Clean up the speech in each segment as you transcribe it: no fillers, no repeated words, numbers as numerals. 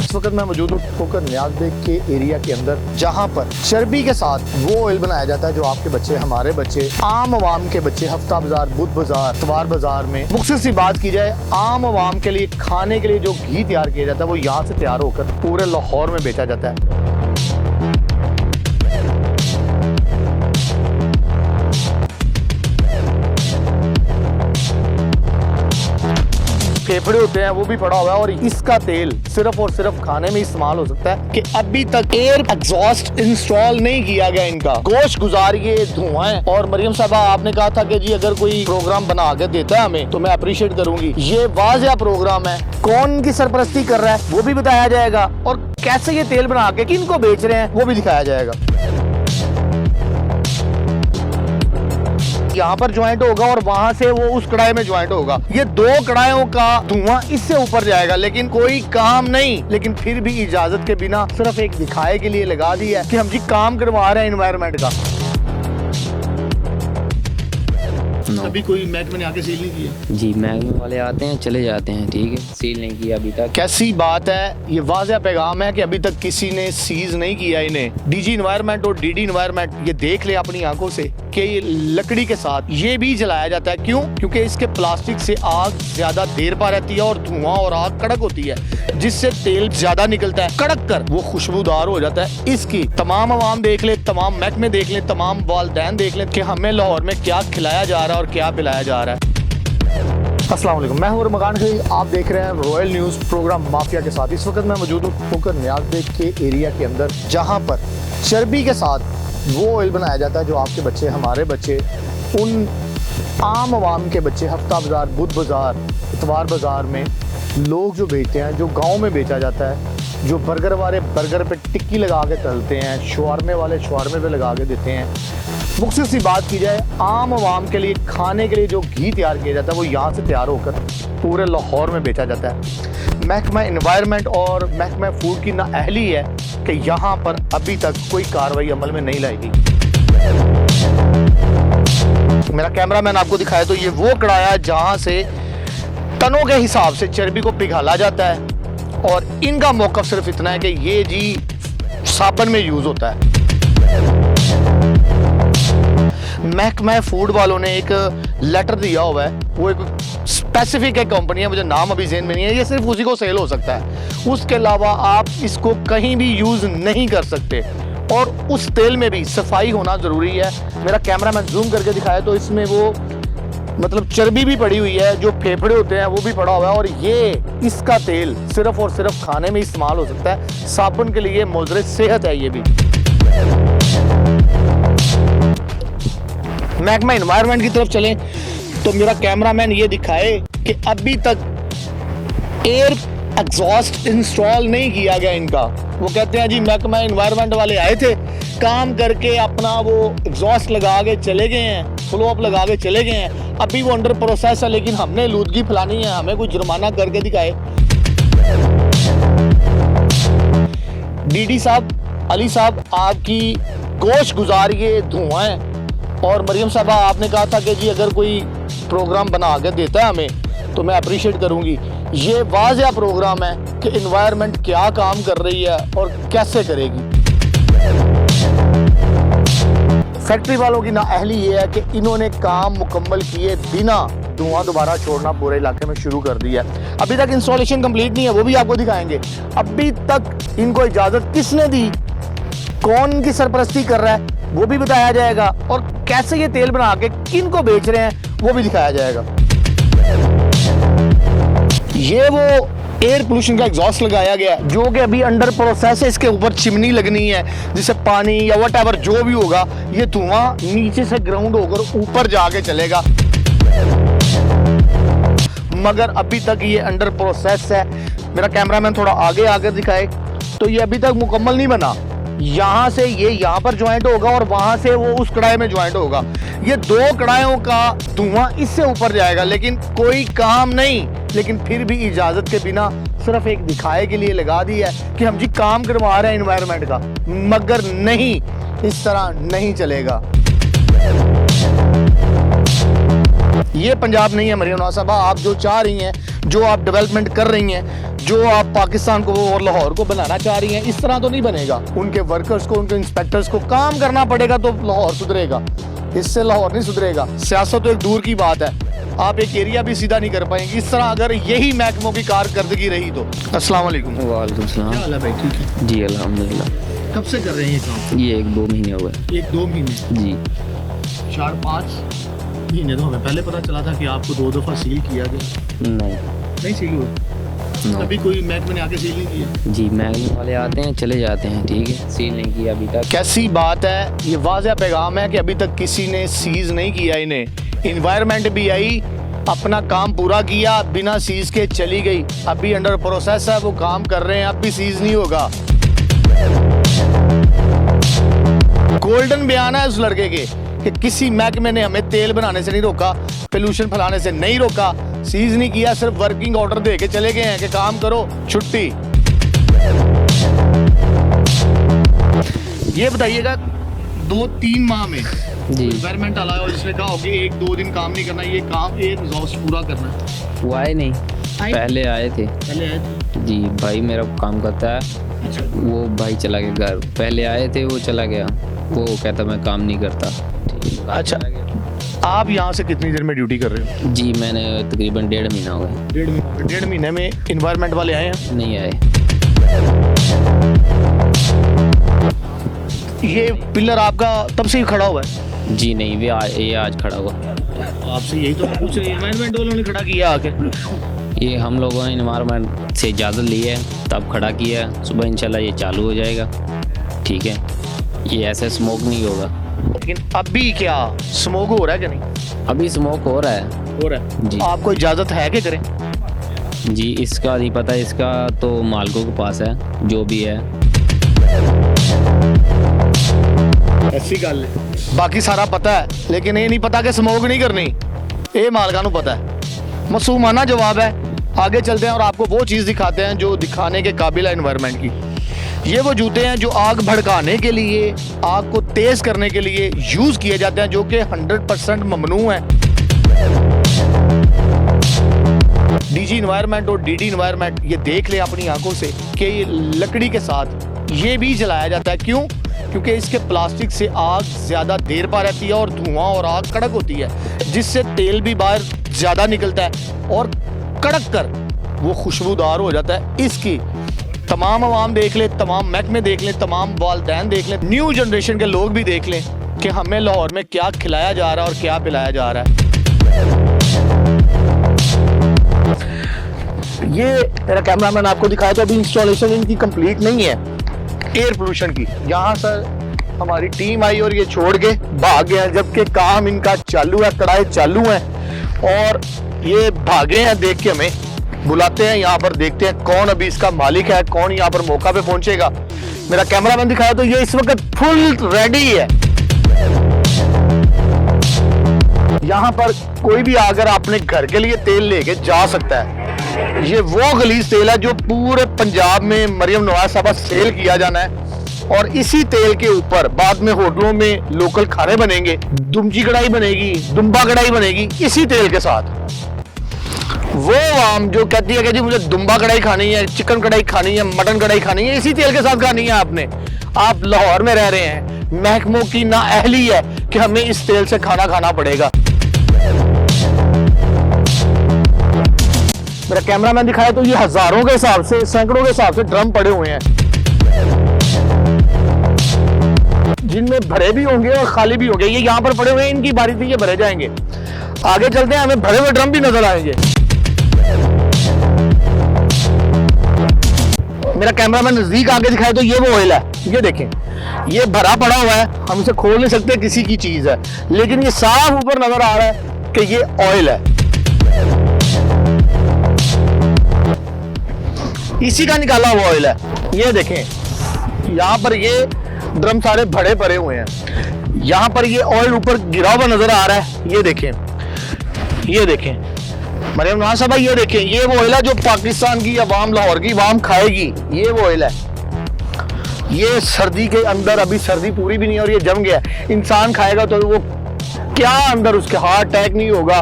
इस वक्त मैं मौजूद हूँ ठोकर न्याज बेग के एरिया के अंदर, जहाँ पर चर्बी के साथ वो ऑयल बनाया जाता है जो आपके बच्चे, हमारे बच्चे, आम आवाम के बच्चे हफ्ता बाजार, बुध बाजार, इतवार बाजार में, मुख्तसर सी बात की जाए, आम आवाम के लिए खाने के लिए जो घी तैयार किया जाता है वो यहाँ से तैयार होकर पूरे लाहौर में बेचा जाता है। फेफड़े होते हैं वो भी पड़ा हुआ है और इसका तेल सिर्फ और सिर्फ खाने में इस्तेमाल हो सकता है कि अभी तक एयर एग्जॉस्ट इंस्टॉल नहीं किया गया इनका। गोश गुजारिए, धुआं है। और मरियम साहबा आपने कहा था कि जी अगर कोई प्रोग्राम बना के देता है हमें तो मैं अप्रिशिएट करूंगी। ये वाज़िया प्रोग्राम है, कौन की सरपरस्ती कर रहा है वो भी बताया जाएगा और कैसे ये तेल बना के किन को बेच रहे हैं वो भी दिखाया जाएगा। यहाँ पर ज्वाइंट होगा और वहां से वो उस कढ़ाई में ज्वाइंट होगा। ये दो कढ़ाइयों का धुआं इससे ऊपर जाएगा, लेकिन कोई काम नहीं। लेकिन फिर भी इजाजत के बिना सिर्फ एक दिखाए के लिए लगा दिया कि हम जी काम करवा रहे हैं एनवायरनमेंट का। अभी कोई महकमे ने आके सील नहीं किया? जी महकमे वाले आते हैं चले जाते हैं, ठीक है, सील नहीं किया अभी तक। कैसी बात है, ये वाज़िया पैगाम है कि अभी तक किसी ने सीज नहीं किया इन्हें। डीजी एनवायरनमेंट और डीडी एनवायरनमेंट ये देख ले अपनी आंखों से कि ये लकड़ी के साथ ये भी जलाया जाता है। क्यों? क्योंकि इसके प्लास्टिक से आग ज्यादा देर पा रहती है और धुआं और आग कड़क होती है, जिससे तेल ज्यादा निकलता है, कड़क कर वो खुशबूदार हो जाता है। इसकी तमाम आवाम देख ले, तमाम महकमे देख ले, तमाम वालिदैन देख ले कि हमें लाहौर में क्या खिलाया जा रहा है और क्या पिलाया जा रहा है। अस्सलाम वालेकुम, मैं हूं रमजान खलील, आप देख रहे हैं रॉयल न्यूज़ प्रोग्राम माफिया के साथ। इस वक्त मैं मौजूद हूँ ठोकर न्याज बेग के एरिया के अंदर, जहाँ पर चर्बी के साथ वो ऑयल बनाया जाता है जो आपके बच्चे, हमारे बच्चे, उन आम आवाम के बच्चे हफ्ता बाजार, बुध बाजार, इतवार बाजार में लोग जो बेचते हैं, जो गाँव में बेचा जाता है, जो बर्गर वाले बर्गर पे टिक्की लगा के तलते हैं, शवारमे वाले शवारमे पे लगा के देते हैं। मुख्तसर सी बात की जाए, आम आवाम के लिए खाने के लिए जो घी तैयार किया जाता है वो यहाँ से तैयार होकर पूरे लाहौर में बेचा जाता है। महकमा एनवायरनमेंट और महकमा फूड की नाअहली है कि यहाँ पर अभी तक कोई कार्रवाई अमल में नहीं लाई गई। मेरा कैमरामैन आपको दिखाया तो ये वो कढ़ाया जहाँ से टनों के हिसाब से चर्बी को पिघाला जाता है और इनका मौक़िफ़ सिर्फ इतना है कि ये जी साबुन में यूज़ होता है। महकमा फूड वालों ने एक लेटर दिया हुआ है, वो एक स्पेसिफिक एक कंपनी है, मुझे नाम अभी ज़हन में नहीं है, ये सिर्फ उसी को सेल हो सकता है, उसके अलावा आप इसको कहीं भी यूज़ नहीं कर सकते। और उस तेल में भी सफाई होना ज़रूरी है। मेरा कैमरामैन जूम करके दिखाया तो इसमें वो मतलब चर्बी भी पड़ी हुई है, जो फेफड़े होते हैं वो भी पड़ा हुआ है और ये इसका तेल सिर्फ और सिर्फ खाने में इस्तेमाल हो सकता है। साबुन के लिए मुज़र सेहत है ये भी। महकमा एनवायरनमेंट की तरफ चलें तो मेरा कैमरामैन ये दिखाए कि अभी तक एयर एग्जॉस्ट इंस्टॉल नहीं किया गया इनका। वो कहते हैं जी महकमा एनवायरनमेंट वाले आए थे, काम करके अपना वो एग्जॉस्ट लगा के चले गए हैं, फ्लो अप लगा के चले गए हैं, अभी वो अंडर प्रोसेस है, लेकिन हमने लूदगी फैलानी है, हमें कुछ जुर्माना करके दिखाए। डीडी साहब, अली साहब, आपकी गोश गुजारिए, धुआं है। और मरियम साहबा आपने कहा था कि जी अगर कोई प्रोग्राम बना के देता है हमें तो मैं अप्रिशिएट करूंगी। ये वाज़िया प्रोग्राम है कि एनवायरनमेंट क्या काम कर रही है और कैसे करेगी। फैक्ट्री वालों की नाअहली ये है कि इन्होंने काम मुकम्मल किए बिना धुआं दोबारा छोड़ना पूरे इलाके में शुरू कर दिया है। अभी तक इंस्टॉलेशन कंप्लीट नहीं है, वो भी आपको दिखाएंगे। अभी तक इनको इजाज़त किसने दी, कौन की सरपरस्ती कर रहा है वो भी बताया जाएगा और कैसे ये तेल बना के किन को बेच रहे हैं वो भी दिखाया जाएगा। ये वो एयर पोल्यूशन का एग्जॉस्ट लगाया गया जो कि अभी अंडर प्रोसेस है, इसके ऊपर चिमनी लगनी है जिससे पानी या व्हाटएवर जो भी होगा ये धुआं नीचे से ग्राउंड होकर ऊपर जाके चलेगा, मगर अभी तक ये अंडर प्रोसेस है। मेरा कैमरामैन थोड़ा आगे आकर दिखाए तो ये अभी तक मुकम्मल नहीं बना। यहाँ से ये यहाँ पर ज्वाइंट होगा और वहां से वो उस कढ़ाई में ज्वाइंट होगा। ये दो कढ़ाइयों का धुआं इससे ऊपर जाएगा, लेकिन कोई काम नहीं। लेकिन फिर भी इजाजत के बिना सिर्फ एक दिखाए के लिए लगा दिया है कि हम जी काम करवा रहे हैं एनवायरनमेंट का, मगर नहीं, इस तरह नहीं चलेगा। ये पंजाब नहीं है मरियम नवाज साहबा। आप जो चाह रही हैं, जो आप डेवलपमेंट कर रही हैं, जो आप पाकिस्तान को और लाहौर को बनाना चाह रही हैं, इस तरह तो नहीं बनेगा। उनके वर्कर्स को, उनके इंस्पेक्टर्स को काम करना पड़ेगा तो लाहौर सुधरेगा, इससे लाहौर नहीं सुधरेगा। सियासत तो एक दूर की बात है, आप एक एरिया भी सीधा नहीं कर पाएंगे इस तरह अगर यही महकमों की कारकर्दगी रही तो। अस्सलाम वालेकुम। वालेकुम सलाम। क्या हाल है भाई? ठीक है जी अल्हम्दुलिल्लाह। कब से कर रहे हैं ये काम? ये 1-2 महीने हुए। 1-2 महीने? जी 4-5 महीने तो हमें पहले पता चला था कि आपको 2 दफ़ा सील किया गया। नहीं सील हुआ? नो। अभी कोई महकमे ने आके सील नहीं किया? जी महकमे वाले आते हैं चले जाते हैं, ठीक है, सील नहीं किया अभी तक। कैसी बात है, ये वाज़ेह पैगाम है कि अभी तक किसी ने सीज नहीं किया इन्हें। इन्वायरमेंट भी आई, अपना काम पूरा किया, बिना सीज के चली गई। अभी अंडर प्रोसेस है, वो काम कर रहे हैं, अब भी सीज नहीं होगा। गोल्डन बयान है उस लड़के के कि किसी महकमे ने हमें तेल बनाने से नहीं रोका, पोल्यूशन फैलाने से नहीं रोका, सीज नहीं किया, सिर्फ वर्किंग ऑर्डर दे के चले गए हैं कि काम करो, छुट्टी। ये बताइएगा 2-3 माह में जी एनवायरमेंट आया और जिसने कहा हो कि 1-2 दिन काम नहीं करना, ये काम एक रोज पूरा करना है। वो आए नहीं, पहले आए थे। पहले आए थे? जी भाई मेरा काम करता है, अच्छा। वो भाई चला गया घर। पहले आए थे, वो चला गया, वो कहता मैं काम नहीं करता। ठीक है, अच्छा। चला गया। आप यहाँ से कितनी देर में ड्यूटी कर रहे हो? जी मैंने तकरीबन 1.5 महीना हो गया। 1.5 महीने में इन्वायरमेंट वाले आए हैं? नहीं आए। ये पिलर आपका तब से ही खड़ा हुआ है? जी नहीं, ये आज खड़ा हुआ। आपसे यही तो पूछ रहे हैं, इन्वायरमेंट वालों ने खड़ा किया आके? ये हम लोगों ने इन्वायरमेंट से इजाज़त ली है तब खड़ा किया है। सुबह इंशाल्लाह ये चालू हो जाएगा, ठीक है। ये ऐसे स्मोक नहीं होगा। लेकिन अभी क्या स्मोक हो रहा है कि नहीं? अभी स्मोक हो रहा है। हो रहा है जी। आपको इजाजत है कि करें? जी इसका नहीं पता, इसका तो मालिकों के पास है, जो भी है। ऐसी गल है, बाकी सारा पता है लेकिन ये नहीं पता कि स्मोक नहीं करनी। ये मालका नू पता है। मासूमाना जवाब है। आगे चलते हैं और आपको वो चीज़ दिखाते हैं जो दिखाने के काबिल है एनवायरनमेंट की। ये वो जूते हैं जो आग भड़काने के लिए, आग को तेज करने के लिए यूज किए जाते हैं, जो कि 100% ममनू है। डीजी इन्वायरमेंट और डीडी इन्वायरमेंट ये देख ले अपनी आंखों से कि ये लकड़ी के साथ ये भी जलाया जाता है। क्यों? क्योंकि इसके प्लास्टिक से आग ज़्यादा देर पा रहती है और धुआं और आग कड़क होती है, जिससे तेल भी बाहर ज़्यादा निकलता है और कड़क कर वो खुशबूदार हो जाता है। इसकी तमाम आवाम देख ले, तमाम महकमे देख लें, तमाम वालिदैन देख लें, न्यू जनरेशन के लोग भी देख लें कि हमें लाहौर में क्या खिलाया जा रहा है और क्या पिलाया जा रहा है। ये मेरा कैमरामैन आपको दिखाया तो अभी इंस्टॉलेशन इनकी कंप्लीट नहीं है एयर पोल्यूशन की। यहाँ सर हमारी टीम आई और ये छोड़ के भाग गए हैं, जबकि काम इनका चालू है, कड़ाई चालू है और ये भागे हैं। देख के हमें बुलाते हैं, यहाँ पर देखते हैं कौन अभी इसका मालिक है, कौन यहाँ पर मौका पे पहुंचेगा। मेरा कैमरामैन दिखाया तो ये इस वक्त फुल रेडी है। यहाँ पर कोई भी अगर अपने घर के लिए तेल लेके जा सकता है। ये वो गलीज तेल है जो पूरे पंजाब में मरियम नवाज साहबा सेल किया जाना है और इसी तेल के ऊपर बाद में होटलों में लोकल खाने बनेंगे, दुमची कढ़ाई बनेगी, दुम्बा कढ़ाई बनेगी इसी तेल के साथ। वो आम जो कहती है कि जी मुझे दुम्बा कढ़ाई खानी है, चिकन कढ़ाई खानी है, मटन कढ़ाई खानी है, इसी तेल के साथ खानी है आपने। आप लाहौर में रह रहे हैं, महकमों की नाअहली है कि हमें इस तेल से खाना खाना पड़ेगा। मेरा कैमरामैन दिखाया तो ये हजारों के हिसाब से, सैकड़ों के हिसाब से ड्रम पड़े हुए हैं, जिनमें भरे भी होंगे और खाली भी होंगे। ये यहाँ पर पड़े हुए हैं, इनकी बारी थी, ये भरे जाएंगे। आगे चलते हैं, हमें भरे हुए ड्रम भी नजर आएंगे। मेरा कैमरामैन नजदीक आगे दिखाया तो ये वो ऑयल है, ये देखें, ये भरा पड़ा हुआ है, हम इसे खोल नहीं सकते, किसी की चीज है, लेकिन ये साफ ऊपर नजर आ रहा है कि ये ऑयल है। इसी का निकाला हुआ ऑयल है। ये देखें, यहाँ पर ये ड्रम सारे भरे पड़े हुए हैं, यहाँ पर ये ऑयल ऊपर गिरा हुआ नजर आ रहा है। ये देखें, ये देखें मरियम नवाज साहबा, ये देखें, ये वो ऑयल है जो पाकिस्तान की अवाम, लाहौर की अवाम खाएगी। ये वो ऑयल है। ये सर्दी के अंदर, अभी सर्दी पूरी भी नहीं और ये जम गया, इंसान खाएगा तो वो क्या अंदर उसके हार्ट अटैक नहीं होगा,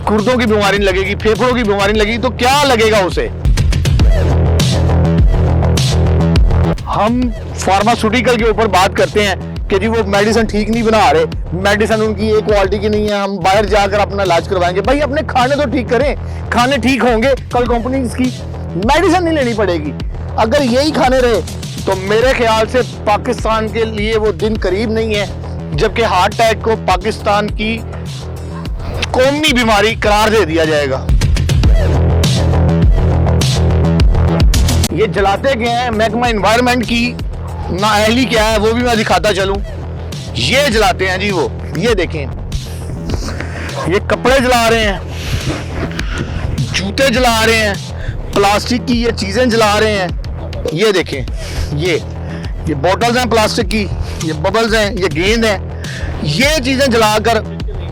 गुर्दों की बीमारी नहीं लगेगी, फेफड़ों की बीमारी नहीं लगेगी, तो क्या लगेगा उसे? हम फार्मास्यूटिकल के ऊपर बात करते हैं कि जी वो मेडिसिन ठीक नहीं बना रहे, मेडिसिन उनकी एक क्वालिटी की नहीं है, हम बाहर जाकर अपना इलाज करवाएंगे। भाई अपने खाने तो ठीक करें, खाने ठीक होंगे, कल कंपनी की मेडिसिन नहीं लेनी पड़ेगी। अगर यही खाने रहे तो मेरे ख्याल से पाकिस्तान के लिए वो दिन करीब नहीं है जबकि हार्ट अटैक को पाकिस्तान की कौमी बीमारी करार दे दिया जाएगा। ये जलाते क्या है, महकमा एनवायरनमेंट की नाअहली क्या है वो भी मैं दिखाता चलूं। ये जलाते हैं जी, वो ये देखें, ये कपड़े जला रहे हैं, जूते जला रहे हैं, प्लास्टिक की ये चीजें जला रहे हैं। ये देखें, ये बोतल्स हैं प्लास्टिक की, ये बबल्स हैं, ये गेंद हैं, ये चीजें जलाकर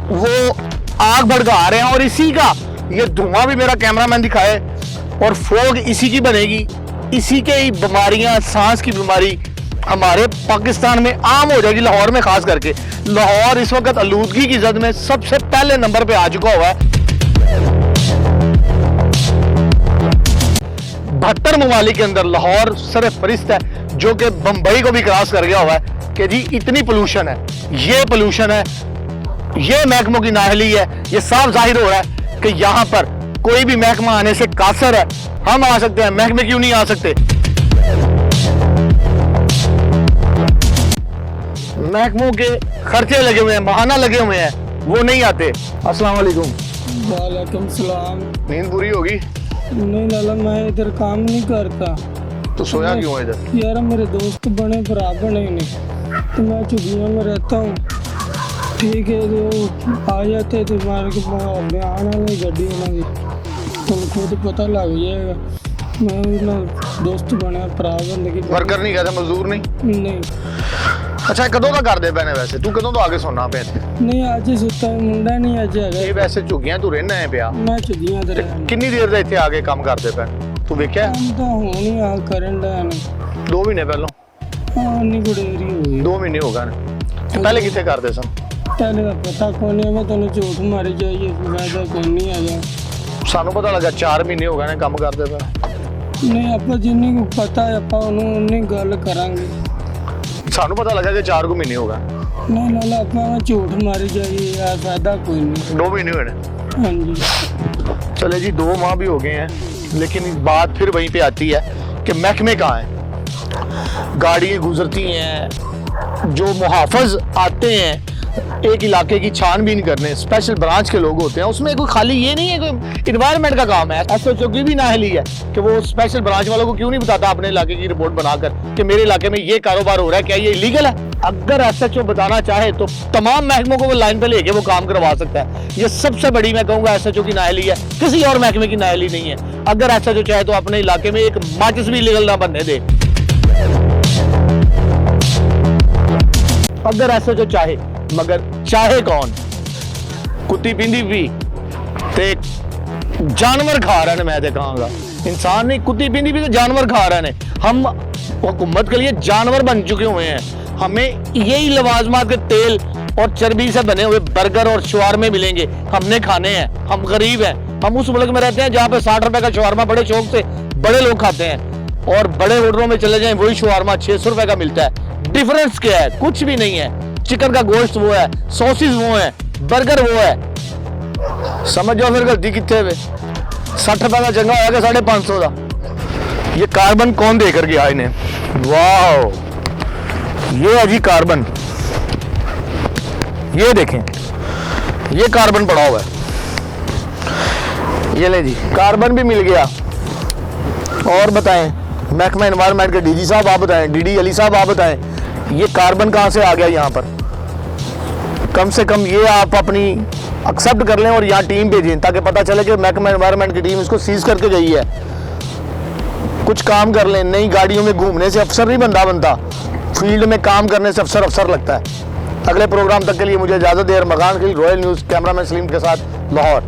वो आग भड़का रहे हैं। और इसी का ये धुआं भी मेरा कैमरामैन दिखाए, और फोग इसी की बनेगी, इसी के ही बीमारियां, सांस की बीमारी हमारे पाकिस्तान में आम हो जाएगी, लाहौर में खास करके। लाहौर इस वक्त आलूदगी की जद में सबसे पहले नंबर पे आ चुका हुआ है। 72 ममालिक के अंदर लाहौर सरफरिस्त है, जो कि बंबई को भी क्रॉस कर गया हुआ है कि जी इतनी पोल्यूशन है। ये पोल्यूशन है, ये महकमों की नाअहली है। ये साफ जाहिर हो रहा है कि यहाँ पर कोई भी महकमा आने से कासर है। हम आ सकते हैं, महकमे क्यों नहीं आ सकते? महकमों के खर्चे लगे हुए हैं, बहाना लगे हुए हैं, वो नहीं आते। अस्सलाम वालेकुम। वालेकुम सलाम। नींद पूरी होगी? नहीं लाला, मैं इधर काम नहीं करता। तो सोया क्यों है इधर? यार मेरे दोस्त बने भरा बने नहीं, तो मैं चुगिया में रहता हूँ। ठीक है, तो आ जाते तो मार के आने वाली गड्डी उन्होंने, तुमको तो पता लग जाएगा। मैं ना दोस्त बने भरा बंदगी। वर्कर नहीं कहते, मजदूर नहीं? अच्छा कदों का कर दे पैने? वैसे तू कदों तो आगे सोना पे? नहीं आज ही सुता मुंडा नहीं अज है। ये वैसे झुगियां तू रहना है पिया? मैं चुगिया ते रहना। कितनी देर ਦਾ ਇੱਥੇ आगे काम करदे पे तू वेख्या? काम तो होनी आ करन दा ने 2 महीने पहले। हां नहीं गुडेरी हुई 2 महीने हो गए। पहले किथे करदे सन? पहले का पता कौन है, मैं तेन झूठ मारी जाइए, फायदा कोई नहीं आ जा। सानू पता लगा 4 महीने हो गए ने काम करदे पे। नहीं आपा जिन्नी को पता है आपा उन्नी गल करांगे। सानू पता लगा कि 4 को महीने हो गए। नहीं लाला आपा मैं झूठ मारी जाइए यार, फायदा कोई नहीं। 2 महीने हुए ने? हाँ जी। चले जी 2 माह भी हो गए हैं, लेकिन बात फिर वहीं पे आती है कि महकमे कहाँ हैं। गाड़ियाँ गुजरती हैं, जो मुहाफिज आते हैं एक इलाके की छानबीन करने, स्पेशल ब्रांच के लोग होते हैं, उसमें कोई खाली ये नहीं है कोई इन्वायरमेंट का काम है। एसएचओ की भी नाअहली है कि वो स्पेशल ब्रांच वालों को क्यों नहीं बताता अपने इलाके की रिपोर्ट बनाकर कि मेरे इलाके में ये कारोबार हो रहा है, क्या ये इलीगल है? अगर एसएचओ बताना चाहे तो तमाम महकमों को वो लाइन पे लेके वो काम करवा सकता है। ये सबसे बड़ी मैं कहूँगा एसएचओ की नाअहली है, किसी और महकमे की नाअहली नहीं है। अगर एसएचओ चाहे तो अपने इलाके में एक माचिस भी इलीगल ना बनने दे। अगर एसएचओ चाहे, मगर चाहे कौन? कुत्ती पिंदी भी ते जानवर खा रहे हैं। मैं तो कहूँगा इंसान नहीं, कुत्ती पिंदी भी तो जानवर खा रहे हैं। हम हुकूमत के लिए जानवर बन चुके हुए हैं। हमें यही लवाजमात के तेल और चर्बी से बने हुए बर्गर और शवारमे मिलेंगे, हमने खाने हैं। हम गरीब हैं, हम उस मुल्क में रहते हैं जहाँ पे 60 रुपए का शवारमा बड़े शौक से बड़े लोग खाते हैं, और बड़े होटलों में चले जाएं वही शवारमा 600 रुपए का मिलता है। डिफरेंस क्या है? कुछ भी नहीं है। चिकन का गोश्त वो है, सॉसेज वो है, बर्गर वो है। समझ जाओ फिर गलती कितने में 60 रुपए का चंगा होगा 550 का। ये कार्बन कौन दे कर गया इन्हें? वाह, ये है जी कार्बन। ये देखें, ये कार्बन पड़ा हुआ है। ये ले जी, कार्बन भी मिल गया। और बताएं महकमा एनवायरनमेंट के डीजी साहब आप बताएं, डीडी अली साहब आप बताएं, ये कार्बन कहाँ से आ गया यहाँ पर? कम से कम ये आप अपनी एक्सेप्ट कर लें और यहाँ टीम भेजें ताकि पता चले कि महकमा एनवायरनमेंट की टीम इसको सीज करके गई है। कुछ काम कर लें। नई गाड़ियों में घूमने से अफसर नहीं बनता, फील्ड में काम करने से अफसर लगता है। अगले प्रोग्राम तक के लिए मुझे इजाज़त दें। मकान खिल, रॉयल न्यूज़, कैमरामैन सलीम के साथ, लाहौर।